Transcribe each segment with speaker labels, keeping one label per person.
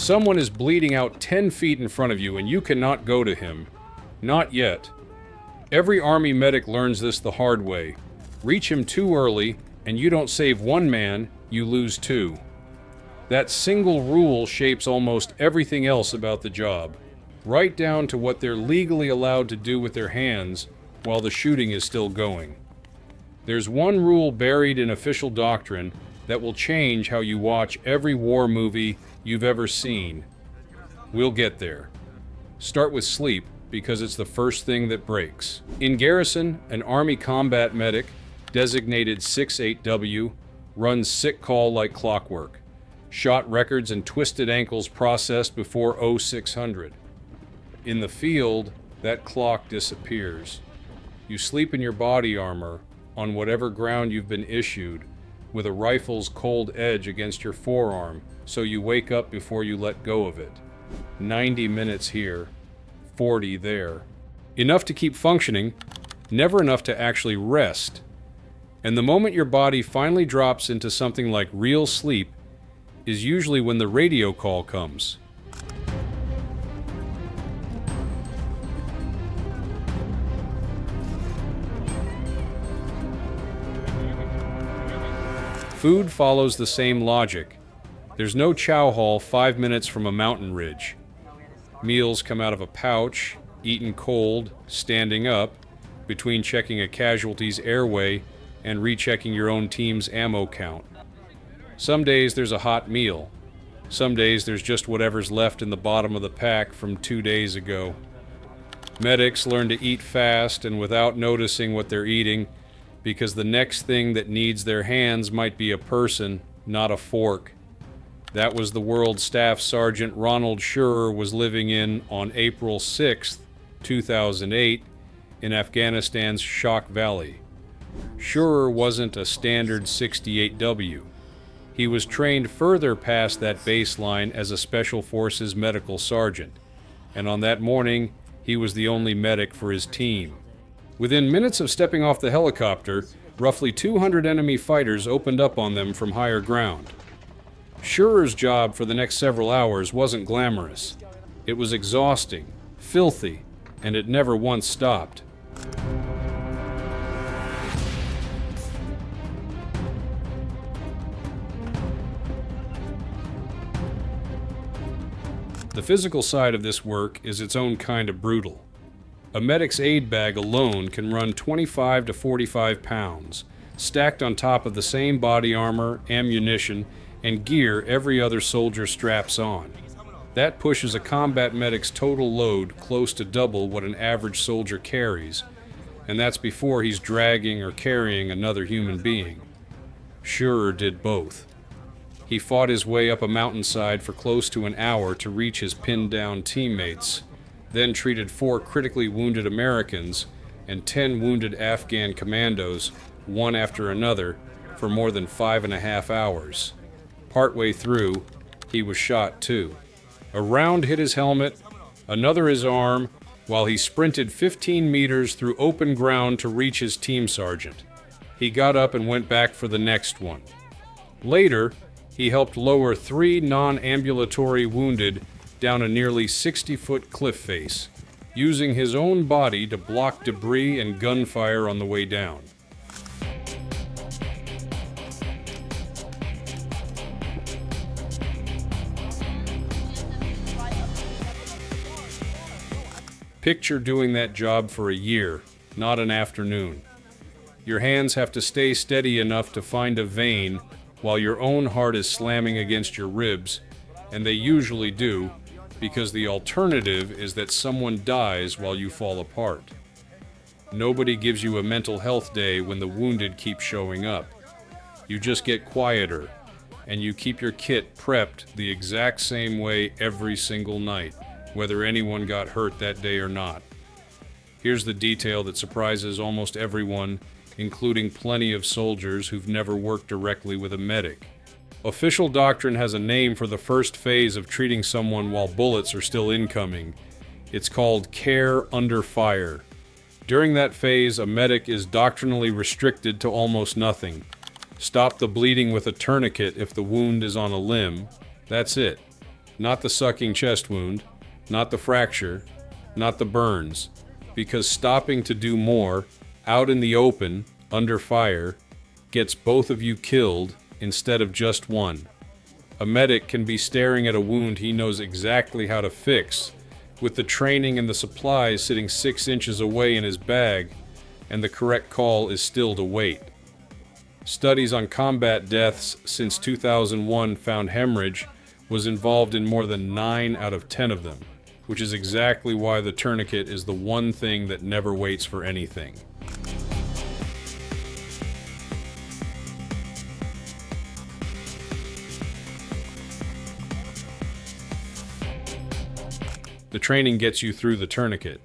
Speaker 1: Someone is bleeding out 10 feet in front of you and you cannot go to him. Not yet. Every Army medic learns this the hard way. Reach him too early, and you don't save one man, you lose two. That single rule shapes almost everything else about the job, right down to what they're legally allowed to do with their hands while the shooting is still going. There's one rule buried in official doctrine that will change how you watch every war movie you've ever seen. We'll get there. Start with sleep, because it's the first thing that breaks. In garrison, an Army combat medic, designated 68W, runs sick call like clockwork. Shot records and twisted ankles processed before 0600. In the field, that clock disappears. You sleep in your body armor, on whatever ground you've been issued, with a rifle's cold edge against your forearm, so you wake up before you let go of it. 90 minutes here, 40 there. Enough to keep functioning, never enough to actually rest. And the moment your body finally drops into something like real sleep is usually when the radio call comes. Food follows the same logic. There's no chow hall 5 minutes from a mountain ridge. Meals come out of a pouch, eaten cold, standing up, between checking a casualty's airway and rechecking your own team's ammo count. Some days there's a hot meal. Some days there's just whatever's left in the bottom of the pack from 2 days ago. Medics learn to eat fast and without noticing what they're eating, because the next thing that needs their hands might be a person, not a fork. That was the world Staff Sergeant Ronald Shurer was living in on April 6, 2008, in Afghanistan's Shock Valley. Shurer wasn't a standard 68W. He was trained further past that baseline as a Special Forces medical sergeant, and on that morning, he was the only medic for his team. Within minutes of stepping off the helicopter, roughly 200 enemy fighters opened up on them from higher ground. Shurer's job for the next several hours wasn't glamorous. It was exhausting, filthy, and it never once stopped. The physical side of this work is its own kind of brutal. A medic's aid bag alone can run 25 to 45 pounds, stacked on top of the same body armor, ammunition, and gear every other soldier straps on. That pushes a combat medic's total load close to double what an average soldier carries, and that's before he's dragging or carrying another human being. Shurer did both. He fought his way up a mountainside for close to an hour to reach his pinned-down teammates, then treated 4 critically wounded Americans and 10 wounded Afghan commandos, one after another, for more than 5.5 hours. Partway through, he was shot too. A round hit his helmet, another his arm, while he sprinted 15 meters through open ground to reach his team sergeant. He got up and went back for the next one. Later, he helped lower 3 non-ambulatory wounded down a nearly 60-foot cliff face, using his own body to block debris and gunfire on the way down. Picture doing that job for a year, not an afternoon. Your hands have to stay steady enough to find a vein while your own heart is slamming against your ribs, and they usually do, because the alternative is that someone dies while you fall apart. Nobody gives you a mental health day when the wounded keep showing up. You just get quieter, and you keep your kit prepped the exact same way every single night, whether anyone got hurt that day or not. Here's the detail that surprises almost everyone, including plenty of soldiers who've never worked directly with a medic. Official doctrine has a name for the first phase of treating someone while bullets are still incoming. It's called care under fire. During that phase, a medic is doctrinally restricted to almost nothing. Stop the bleeding with a tourniquet if the wound is on a limb. That's it. Not the sucking chest wound, not the fracture, not the burns, because stopping to do more, out in the open, under fire, gets both of you killed instead of just one. A medic can be staring at a wound he knows exactly how to fix, with the training and the supplies sitting 6 inches away in his bag, and the correct call is still to wait. Studies on combat deaths since 2001 found hemorrhage was involved in more than 9 out of 10 of them, which is exactly why the tourniquet is the one thing that never waits for anything. The training gets you through the tourniquet.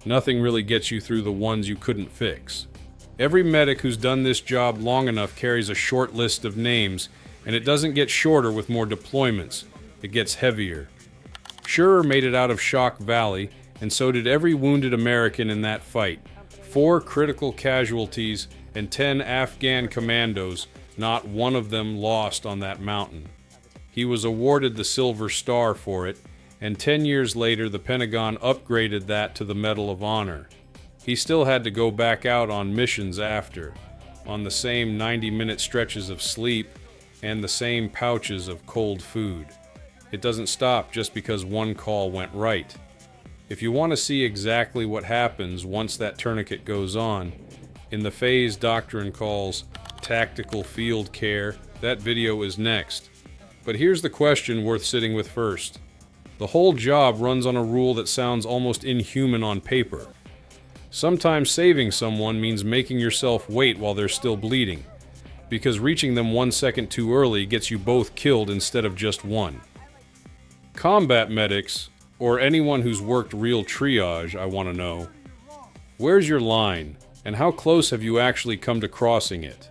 Speaker 1: Nothing really gets you through the ones you couldn't fix. Every medic who's done this job long enough carries a short list of names, and it doesn't get shorter with more deployments. It gets heavier. Shurer made it out of Shock Valley, and so did every wounded American in that fight. 4 critical casualties and 10 Afghan commandos, not one of them lost on that mountain. He was awarded the Silver Star for it, and 10 years later the Pentagon upgraded that to the Medal of Honor. He still had to go back out on missions after, on the same 90-minute stretches of sleep and the same pouches of cold food. It doesn't stop just because one call went right. If you want to see exactly what happens once that tourniquet goes on, in the phase Doctrine calls Tactical Field Care, that video is next. But here's the question worth sitting with first. The whole job runs on a rule that sounds almost inhuman on paper. Sometimes saving someone means making yourself wait while they're still bleeding, because reaching them 1 second too early gets you both killed instead of just one. Combat medics, or anyone who's worked real triage, I want to know, where's your line, and how close have you actually come to crossing it?